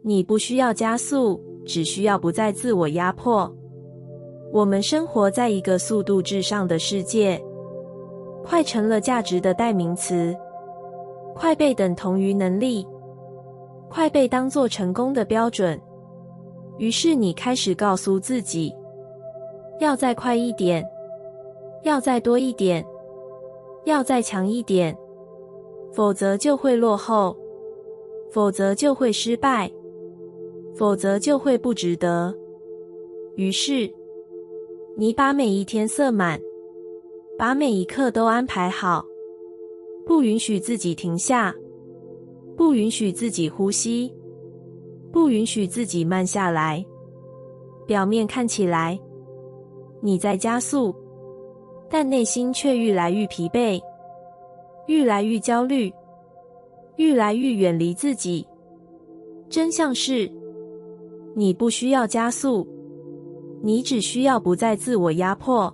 你不需要加速，只需要不再自我压迫。我们生活在一个速度至上的世界，快成了价值的代名词，快被等同于能力，快被当作成功的标准。于是你开始告诉自己，要再快一点，要再多一点，要再强一点，否则就会落后，否则就会失败，否则就会不值得。于是你把每一天塞满，把每一刻都安排好，不允许自己停下，不允许自己呼吸，不允许自己慢下来。表面看起来你在加速，但内心却愈来愈疲惫，愈来愈焦虑，愈来愈远离自己。真相是，你不需要加速，你只需要不再自我压迫。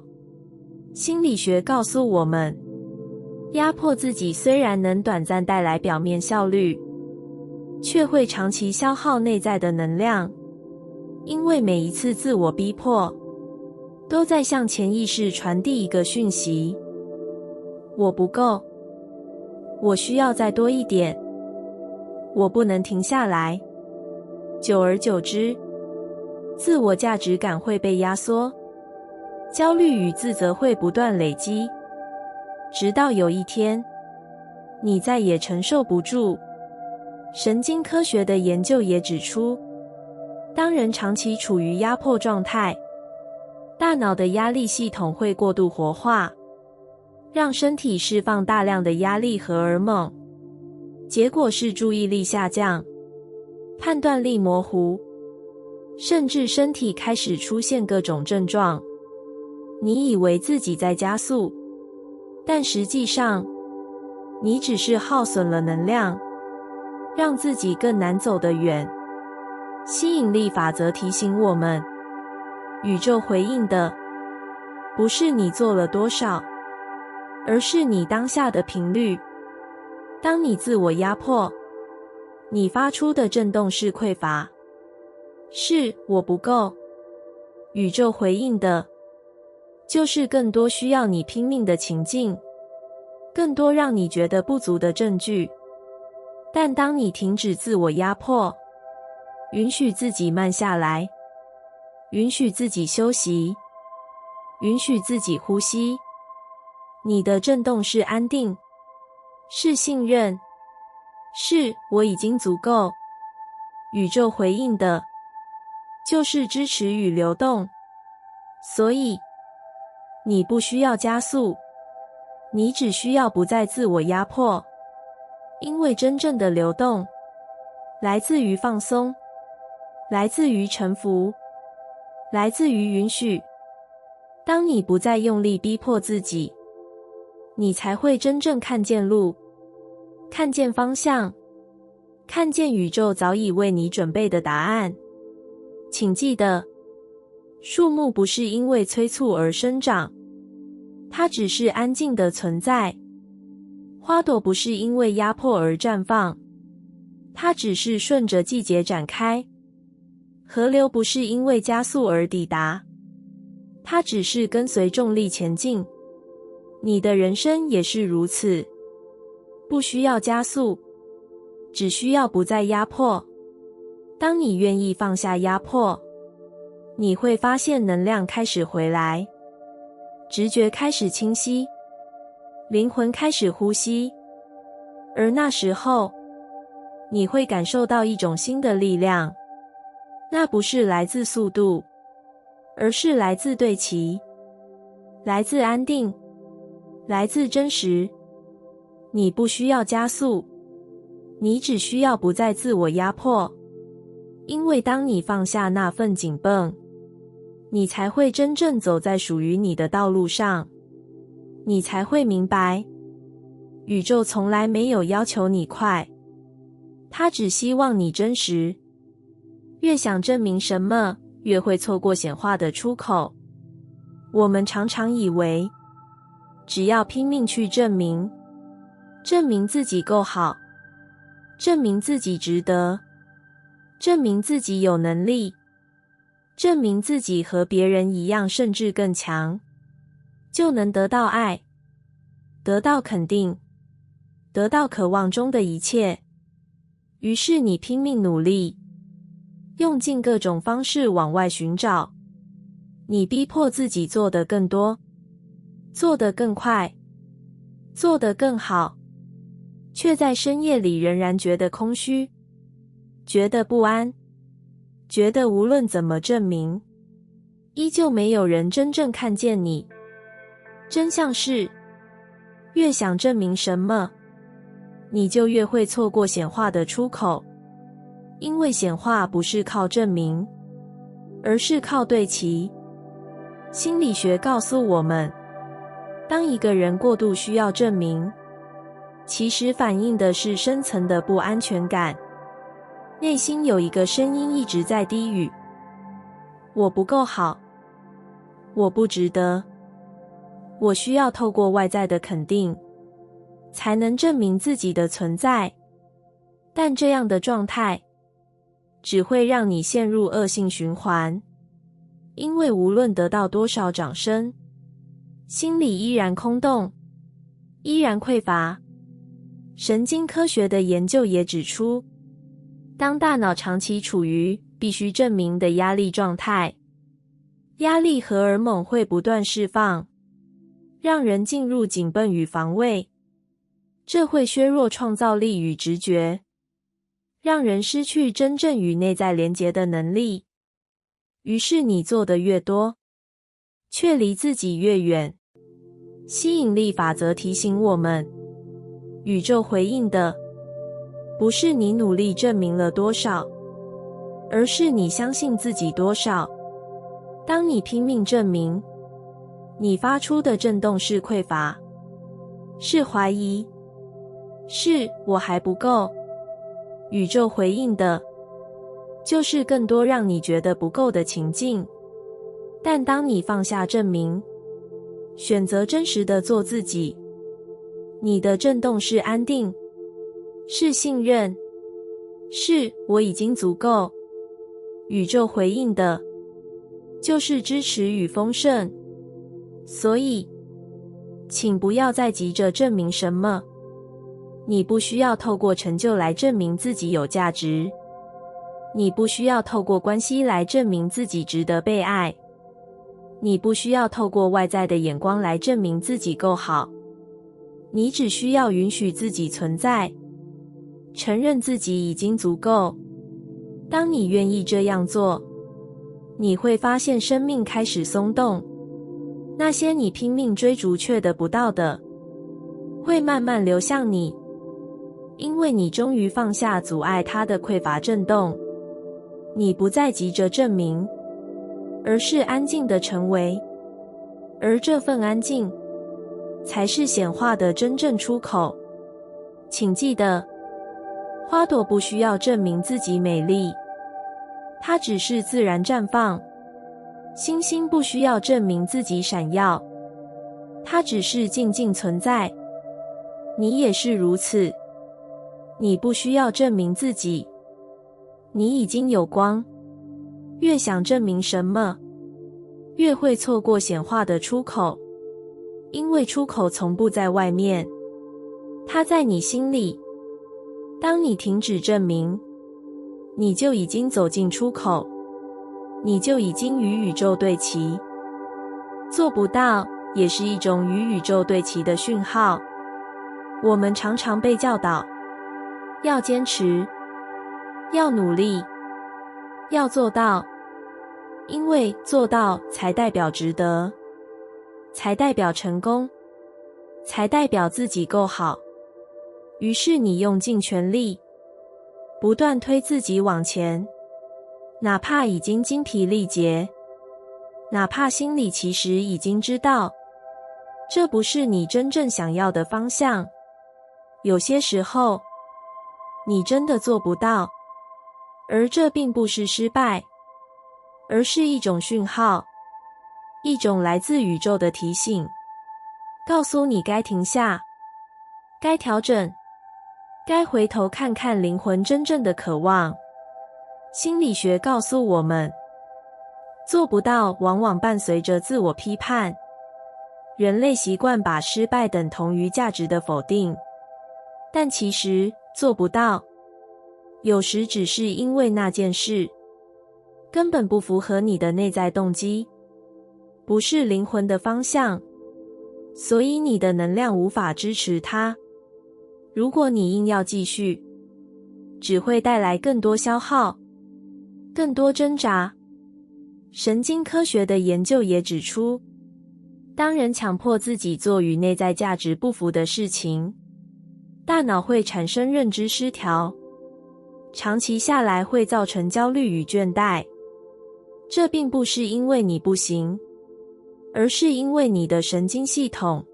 心理学告诉我们，压迫自己虽然能短暂带来表面效率，却会长期消耗内在的能量，因为每一次自我逼迫，都在向潜意识传递一个讯息：我不够，我需要再多一点，我不能停下来。久而久之，自我价值感会被压缩，焦虑与自责会不断累积，直到有一天，你再也承受不住。神经科学的研究也指出，当人长期处于压迫状态，大脑的压力系统会过度活化，让身体释放大量的压力荷尔蒙，结果是注意力下降，判断力模糊，甚至身体开始出现各种症状。你以为自己在加速，但实际上，你只是耗损了能量，让自己更难走得远。吸引力法则提醒我们，宇宙回应的不是你做了多少，而是你当下的频率。当你自我压迫，你发出的震动是匮乏，是我不够。宇宙回应的就是更多需要你拼命的情境，更多让你觉得不足的证据。但当你停止自我压迫，允许自己慢下来，允许自己休息，允许自己呼吸，你的震动是安定，是信任，是我已经足够。宇宙回应的就是支持与流动。所以你不需要加速，你只需要不再自我压迫。因为真正的流动来自于放松，来自于臣服，来自于允许。当你不再用力逼迫自己，你才会真正看见路，看见方向，看见宇宙早已为你准备的答案。请记得，树木不是因为催促而生长，它只是安静的存在。花朵不是因为压迫而绽放，它只是顺着季节展开。河流不是因为加速而抵达，它只是跟随重力前进。你的人生也是如此，不需要加速，只需要不再压迫。当你愿意放下压迫，你会发现能量开始回来，直觉开始清晰，灵魂开始呼吸。而那时候，你会感受到一种新的力量，那不是来自速度，而是来自对齐，来自安定，来自真实。你不需要加速，你只需要不再自我压迫。因为当你放下那份紧绷，你才会真正走在属于你的道路上。你才会明白，宇宙从来没有要求你快，它只希望你真实。越想证明什么，越会错过显化的出口。我们常常以为，只要拼命去证明自己够好，证明自己值得，证明自己有能力，证明自己和别人一样甚至更强，就能得到爱，得到肯定，得到渴望中的一切。于是你拼命努力，用尽各种方式往外寻找，你逼迫自己做得更多，做得更快，做得更好，却在深夜里仍然觉得空虚，觉得不安，觉得无论怎么证明，依旧没有人真正看见你。真相是，越想证明什么，你就越会错过显化的出口，因为显化不是靠证明，而是靠对齐。心理学告诉我们，当一个人过度需要证明，其实反映的是深层的不安全感。内心有一个声音一直在低语：我不够好，我不值得，我需要透过外在的肯定，才能证明自己的存在。但这样的状态只会让你陷入恶性循环，因为无论得到多少掌声，心里依然空洞，依然匮乏。神经科学的研究也指出，当大脑长期处于必须证明的压力状态，压力荷尔蒙会不断释放，让人进入紧绷与防卫，这会削弱创造力与直觉，让人失去真正与内在连结的能力。于是你做得越多，却离自己越远。吸引力法则提醒我们，宇宙回应的不是你努力证明了多少，而是你相信自己多少。当你拼命证明，你发出的震动是匮乏，是怀疑，是我还不够。宇宙回应的就是更多让你觉得不够的情境。但当你放下证明，选择真实的做自己，你的震动是安定，是信任，是我已经足够。宇宙回应的就是支持与丰盛。所以，请不要再急着证明什么。你不需要透过成就来证明自己有价值，你不需要透过关系来证明自己值得被爱，你不需要透过外在的眼光来证明自己够好。你只需要允许自己存在，承认自己已经足够。当你愿意这样做，你会发现生命开始松动，那些你拼命追逐却得不到的，会慢慢流向你，因为你终于放下阻碍它的匮乏震动。你不再急着证明，而是安静地成为，而这份安静才是显化的真正出口。请记得，花朵不需要证明自己美丽，它只是自然绽放。星星不需要证明自己闪耀，它只是静静存在。你也是如此，你不需要证明自己，你已经有光。越想证明什么，越会错过显化的出口，因为出口从不在外面，它在你心里。当你停止证明，你就已经走进出口，你就已经与宇宙对齐。做不到也是一种与宇宙对齐的讯号。我们常常被教导要坚持，要努力，要做到，因为做到才代表值得，才代表成功，才代表自己够好。于是你用尽全力，不断推自己往前，哪怕已经精疲力竭，哪怕心里其实已经知道，这不是你真正想要的方向。有些时候，你真的做不到，而这并不是失败，而是一种讯号，一种来自宇宙的提醒，告诉你该停下，该调整，该回头看看灵魂真正的渴望。心理学告诉我们，做不到往往伴随着自我批判。人类习惯把失败等同于价值的否定，但其实做不到，有时只是因为那件事根本不符合你的内在动机，不是灵魂的方向，所以你的能量无法支持它。如果你硬要继续，只会带来更多消耗，更多挣扎。神经科学的研究也指出，当人强迫自己做与内在价值不符的事情，大脑会产生认知失调，长期下来会造成焦虑与倦怠。这并不是因为你不行，而是因为你的神经系统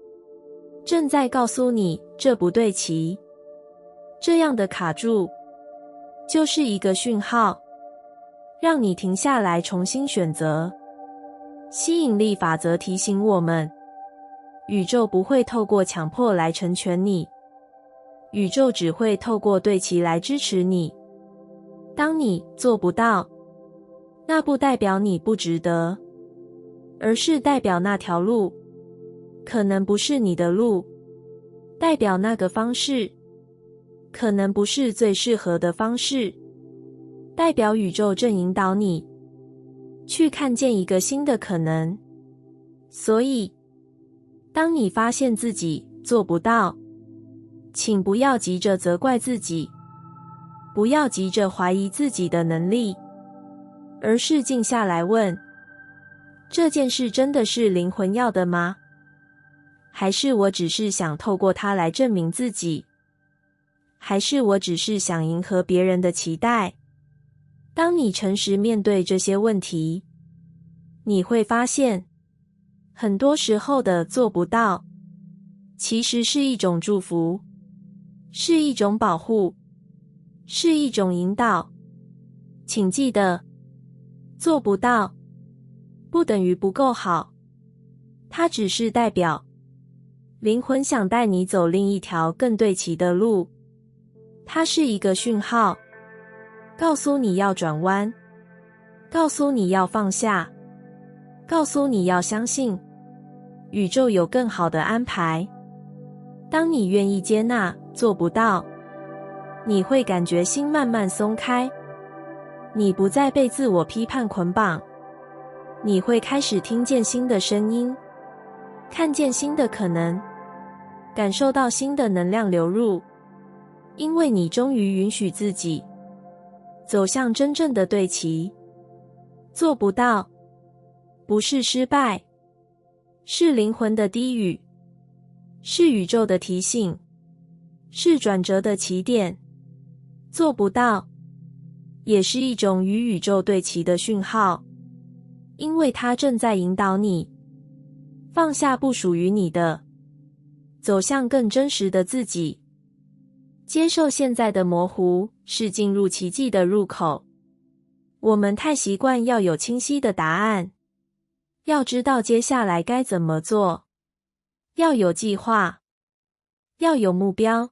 正在告诉你这不对齐。这样的卡住就是一个讯号，让你停下来重新选择。吸引力法则提醒我们，宇宙不会透过强迫来成全你，宇宙只会透过对齐来支持你。当你做不到，那不代表你不值得，而是代表那条路可能不是你的路，代表那个方式可能不是最适合的方式，代表宇宙正引导你去看见一个新的可能。所以，当你发现自己做不到，请不要急着责怪自己，不要急着怀疑自己的能力，而是静下来问，这件事真的是灵魂要的吗？还是我只是想透过它来证明自己？还是我只是想迎合别人的期待？当你诚实面对这些问题，你会发现，很多时候的做不到，其实是一种祝福，是一种保护，是一种引导。请记得，做不到不等于不够好，它只是代表灵魂想带你走另一条更对齐的路。它是一个讯号，告诉你要转弯，告诉你要放下，告诉你要相信宇宙有更好的安排。当你愿意接纳做不到，你会感觉心慢慢松开，你不再被自我批判捆绑，你会开始听见新的声音，看见新的可能，感受到新的能量流入，因为你终于允许自己走向真正的对齐。做不到不是失败，是灵魂的低语，是宇宙的提醒，是转折的起点。做不到也是一种与宇宙对齐的讯号，因为它正在引导你放下不属于你的，走向更真实的自己。接受现在的模糊是进入奇迹的入口。我们太习惯要有清晰的答案，要知道接下来该怎么做，要有计划，要有目标，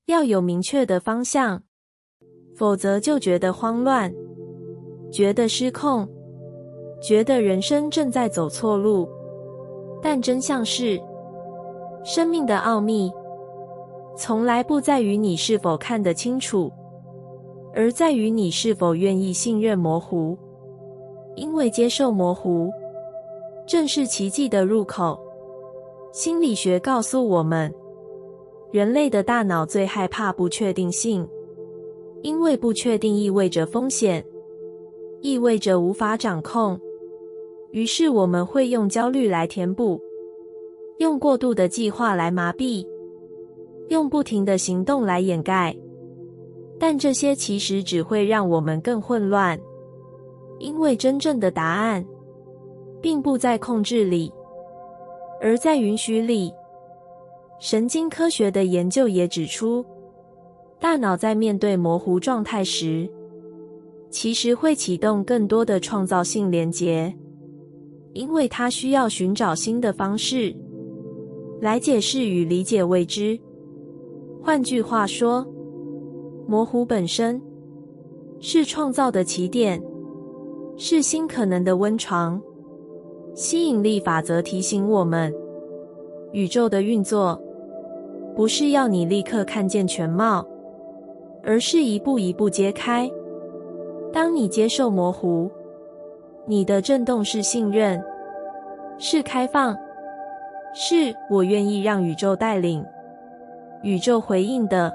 要有明确的方向，否则就觉得慌乱，觉得失控，觉得人生正在走错路。但真相是，生命的奥秘从来不在于你是否看得清楚，而在于你是否愿意信任模糊。因为接受模糊，正是奇迹的入口。心理学告诉我们，人类的大脑最害怕不确定性，因为不确定意味着风险，意味着无法掌控。于是我们会用焦虑来填补，用过度的计划来麻痹，用不停的行动来掩盖。但这些其实只会让我们更混乱，因为真正的答案并不在控制里，而在允许里。神经科学的研究也指出，大脑在面对模糊状态时，其实会启动更多的创造性连结，因为它需要寻找新的方式来解释与理解未知。换句话说，模糊本身是创造的起点，是新可能的温床。吸引力法则提醒我们，宇宙的运作不是要你立刻看见全貌，而是一步一步揭开。当你接受模糊，你的震动是信任，是开放，是我愿意让宇宙带领。宇宙回应的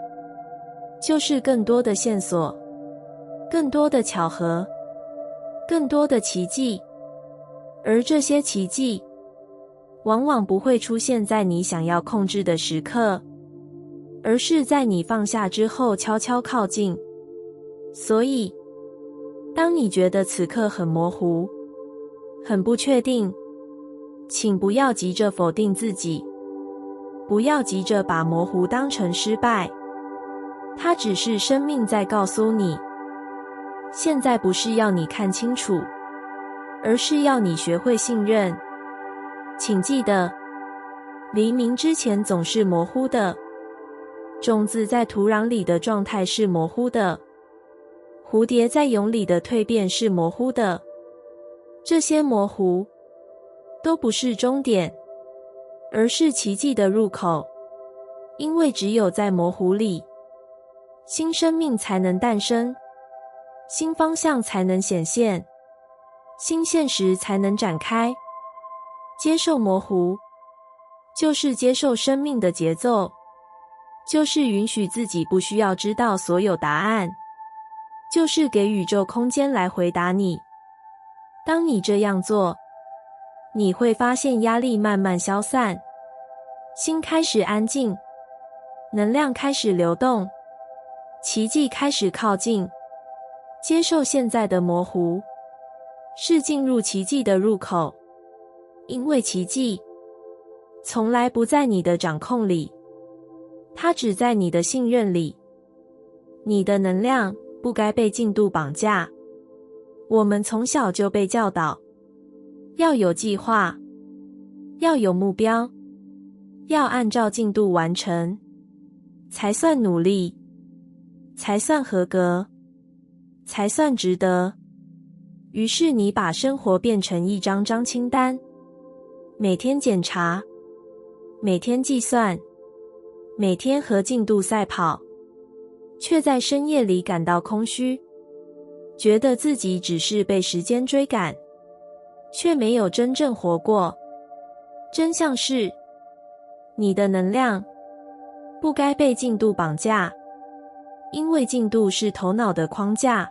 就是更多的线索，更多的巧合，更多的奇迹。而这些奇迹往往不会出现在你想要控制的时刻，而是在你放下之后悄悄靠近。所以当你觉得此刻很模糊，很不确定，请不要急着否定自己，不要急着把模糊当成失败。它只是生命在告诉你，现在不是要你看清楚，而是要你学会信任。请记得，黎明之前总是模糊的，种子在土壤里的状态是模糊的，蝴蝶在蛹里的蜕变是模糊的。这些模糊都不是终点，而是奇迹的入口。因为只有在模糊里，新生命才能诞生，新方向才能显现，新现实才能展开。接受模糊，就是接受生命的节奏，就是允许自己不需要知道所有答案，就是给宇宙空间来回答你。当你这样做，你会发现压力慢慢消散，心开始安静，能量开始流动，奇迹开始靠近。接受现在的模糊，是进入奇迹的入口，因为奇迹从来不在你的掌控里，它只在你的信任里。你的能量不该被进度绑架。我们从小就被教导，要有计划，要有目标，要按照进度完成，才算努力，才算合格，才算值得。于是你把生活变成一张张清单，每天检查，每天计算，每天和进度赛跑，却在深夜里感到空虚，觉得自己只是被时间追赶，却没有真正活过。真相是，你的能量不该被进度绑架，因为进度是头脑的框架，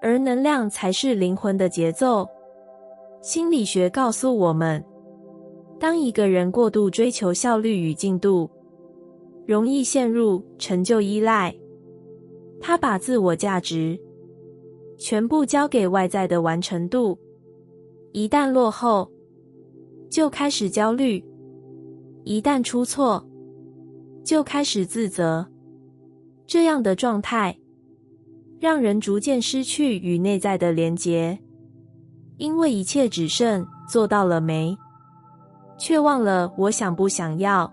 而能量才是灵魂的节奏。心理学告诉我们，当一个人过度追求效率与进度，容易陷入成就依赖。他把自我价值全部交给外在的完成度，一旦落后，就开始焦虑；一旦出错，就开始自责。这样的状态让人逐渐失去与内在的连结，因为一切只剩做到了没，却忘了我想不想要。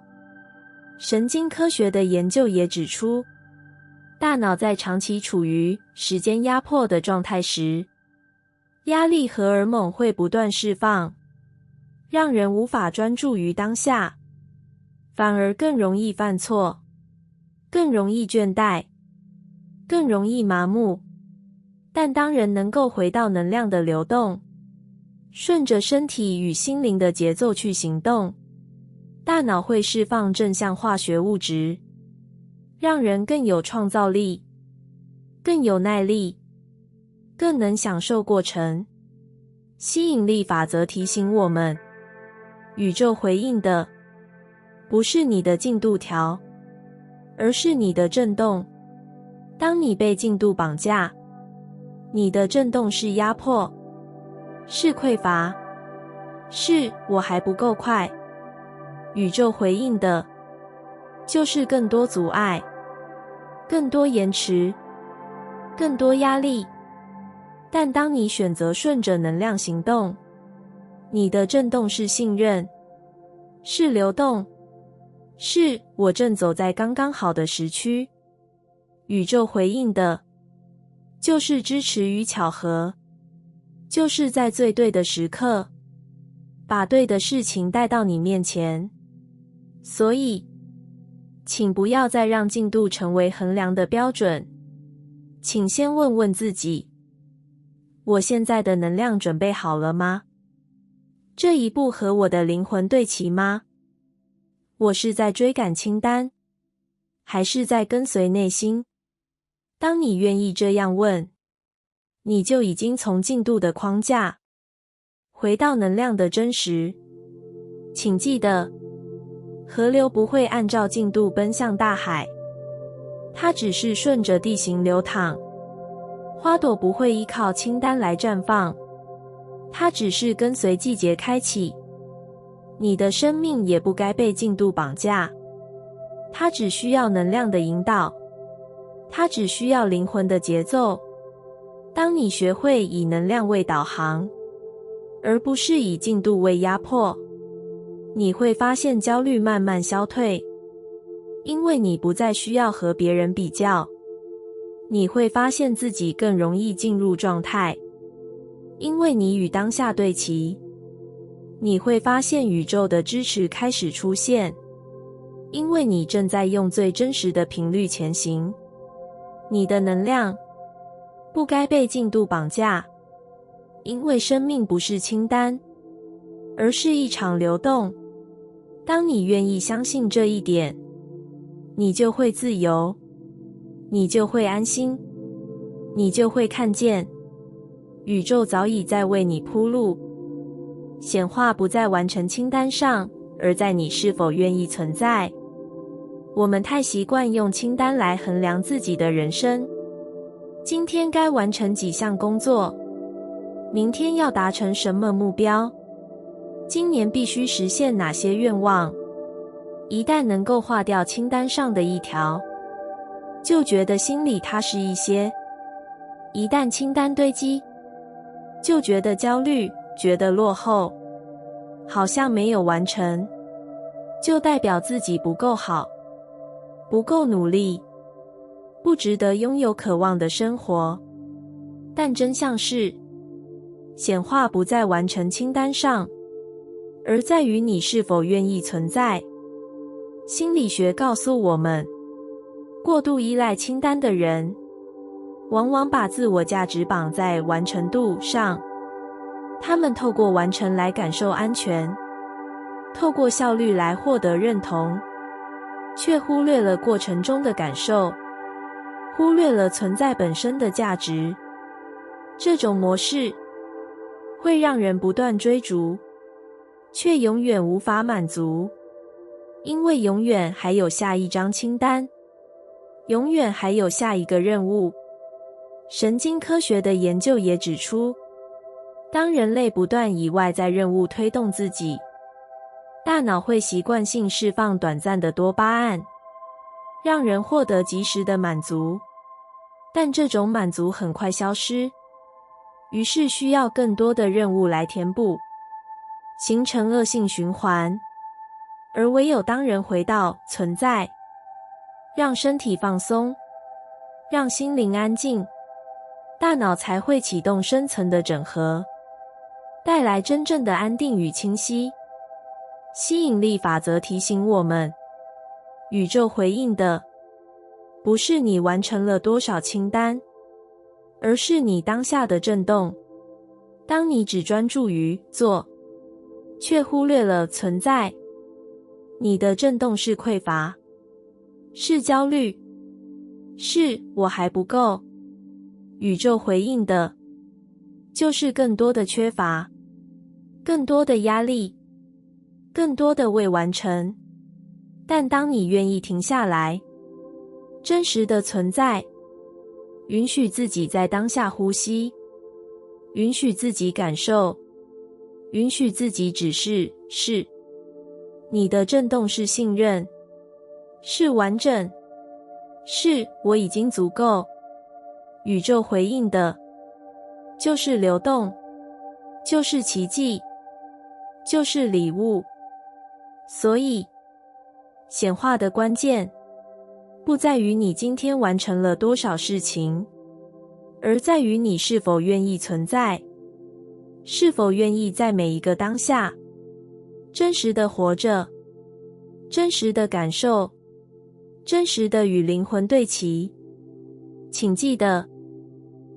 神经科学的研究也指出，大脑在长期处于时间压迫的状态时，压力荷尔蒙会不断释放，让人无法专注于当下，反而更容易犯错，更容易倦怠，更容易麻木。但当人能够回到能量的流动，顺着身体与心灵的节奏去行动，大脑会释放正向化学物质，让人更有创造力，更有耐力，更能享受过程。吸引力法则提醒我们，宇宙回应的不是你的进度条，而是你的震动。当你被进度绑架，你的震动是压迫，是匮乏，是我还不够快。宇宙回应的就是更多阻碍，更多延迟，更多压力。但当你选择顺着能量行动，你的震动是信任，是流动，是我正走在刚刚好的时区。宇宙回应的就是支持与巧合，就是在最对的时刻，把对的事情带到你面前。所以，请不要再让进度成为衡量的标准。请先问问自己，我现在的能量准备好了吗？这一步和我的灵魂对齐吗？我是在追赶清单，还是在跟随内心？当你愿意这样问，你就已经从进度的框架回到能量的真实。请记得，河流不会按照进度奔向大海，它只是顺着地形流淌。花朵不会依靠清单来绽放，它只是跟随季节开启。你的生命也不该被进度绑架，它只需要能量的引导，它只需要灵魂的节奏。当你学会以能量为导航，而不是以进度为压迫，你会发现焦虑慢慢消退，因为你不再需要和别人比较。你会发现自己更容易进入状态，因为你与当下对齐。你会发现宇宙的支持开始出现，因为你正在用最真实的频率前行。你的能量不该被进度绑架，因为生命不是清单，而是一场流动。当你愿意相信这一点，你就会自由，你就会安心，你就会看见，宇宙早已在为你铺路。显化不在完成清单上，而在你是否愿意存在。我们太习惯用清单来衡量自己的人生。今天该完成几项工作，明天要达成什么目标，今年必须实现哪些愿望。一旦能够划掉清单上的一条，就觉得心里踏实一些。一旦清单堆积，就觉得焦虑，觉得落后，好像没有完成，就代表自己不够好，不够努力，不值得拥有渴望的生活。但真相是，显化不在完成清单上，而在于你是否愿意存在。心理学告诉我们，过度依赖清单的人，往往把自我价值绑在完成度上。他们透过完成来感受安全，透过效率来获得认同，却忽略了过程中的感受，忽略了存在本身的价值。这种模式会让人不断追逐，却永远无法满足，因为永远还有下一张清单，永远还有下一个任务。神经科学的研究也指出，当人类不断以外在任务推动自己，大脑会习惯性释放短暂的多巴胺，让人获得及时的满足，但这种满足很快消失，于是需要更多的任务来填补，形成恶性循环。而唯有当人回到存在，让身体放松，让心灵安静，大脑才会启动深层的整合，带来真正的安定与清晰。吸引力法则提醒我们，宇宙回应的不是你完成了多少清单，而是你当下的震动。当你只专注于做，却忽略了存在，你的震动是匮乏，是焦虑，是我还不够。宇宙回应的就是更多的缺乏，更多的压力，更多的未完成。但当你愿意停下来，真实的存在，允许自己在当下呼吸，允许自己感受，允许自己只是你的震动是信任，是完整，是我已经足够。宇宙回应的就是流动，就是奇迹，就是礼物。所以，显化的关键不在于你今天完成了多少事情，而在于你是否愿意存在，是否愿意在每一个当下真实的活着，真实的感受，真实的与灵魂对齐。请记得，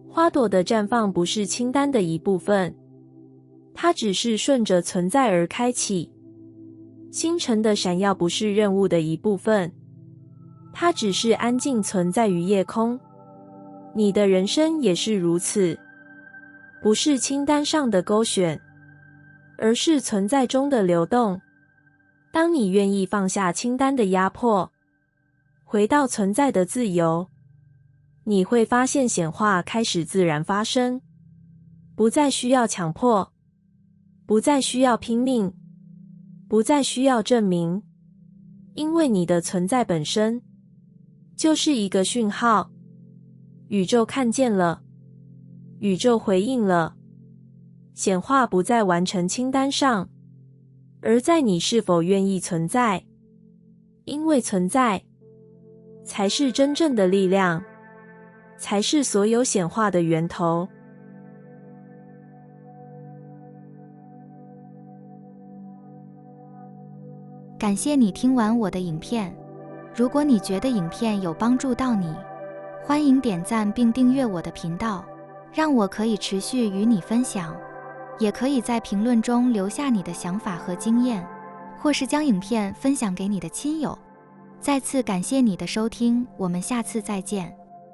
花朵的绽放不是清单的一部分，它只是顺着存在而开启。星辰的闪耀不是任务的一部分，它只是安静存在于夜空。你的人生也是如此，不是清单上的勾选，而是存在中的流动。当你愿意放下清单的压迫，回到存在的自由，你会发现显化开始自然发生，不再需要强迫，不再需要拼命，不再需要证明，因为你的存在本身就是一个讯号。宇宙看见了，宇宙回应了，显化不在完成清单上，而在你是否愿意存在。因为存在才是真正的力量，才是所有显化的源头。感谢你听完我的影片，如果你觉得影片有帮助到你，欢迎点赞并订阅我的频道，让我可以持续与你分享。也可以在评论中留下你的想法和经验，或是将影片分享给你的亲友。再次感谢你的收听，我们下次再见。